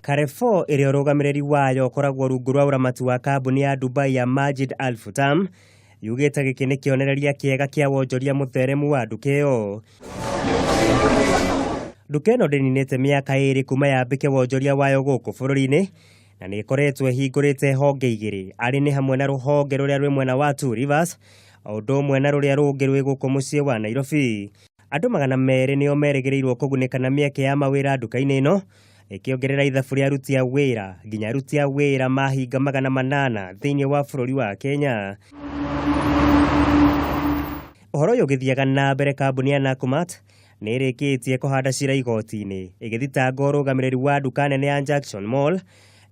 Carrefour ĩrĩa ũrũgamĩrĩri wayo ũkoragwo rungu rwa ũramati wa kambuni ya Dubai ya Majid Al Futtaim yugĩte gĩkĩ nĩ kĩonereria kĩega kĩa wonjoria mũtheremu wa nduka ĩyo. Nduka ĩno ndĩninĩte mĩaka 2 kuma yambĩke wonjoria wayo gũkũ bũrũri-inĩ na nĩ ĩkoretwo ĩhingũrĩte honge igĩrĩ, arĩ nĩ hamwe na rũhonge rũrĩa rwĩ mwena wa Two Rivers o ũndũ ũmwe na rũrĩa rũngĩ rwĩ gũkũ mũciĩ wa Nairobi. Andũ 200 nĩo merĩgĩrĩirwo kũgunĩka na mĩeke ya mawĩra nduka-inĩ ĩno, ĩkĩongerera ithabu rĩa aruti a wĩra nginya aruti a wĩra mahinga 800 thĩinĩ wa bũrũri wa Kenya. Ũhoro ũyũ ũgĩthiaga na mbere, kambuni ya Nakumatt nĩ ĩrĩkĩtie kũhanda cira igoti-inĩ ĩgĩthitanga ũrũgamĩrĩri wa nduka nene ya Junction Mall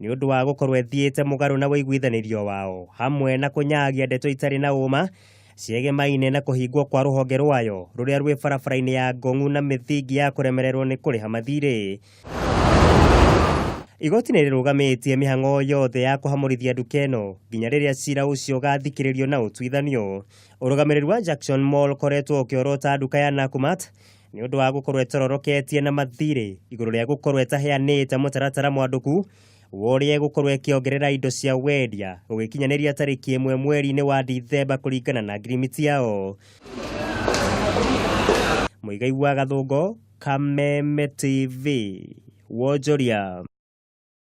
nĩ ũndũ wa gũkorwo ĩthiĩte mũgarũ na ũiguithanĩrio wao, hamwe na kũnyagia ndeto itarĩ na ũma ciegemaine na kũhingwo kwa rũhonge rwayo rũrĩa rwĩ barabara-inĩ ya Ngong'u na mĩthingi ya kũremererwo nĩ kũrĩha mathirĩ. Igoti nĩ rĩrũgamĩtie mĩhang'o yothe ya kũhamũrithia nduka ĩno nginya rĩrĩa cira ũcio ũgathikĩrĩrio na ũtuithanio. Ũrũgamĩrĩri wa Junction Mall ũkoretwo ũkĩorota nduka ya Nakumatt nĩ ũndũ wa gũkorwo ĩtororoketie na mathirĩ igũrũ rĩa gũkorwo ĩtaheanĩte mũtaratara mwandũku wa ũrĩa gũkorwo ĩkĩongerera indo cia wendia gũgĩkinyanĩria tarĩki 1 mweri-inĩ wa Dithemba kũringana na ngirimiti yao. Muigai wa Gathungo, Kameme TV, wonjoria.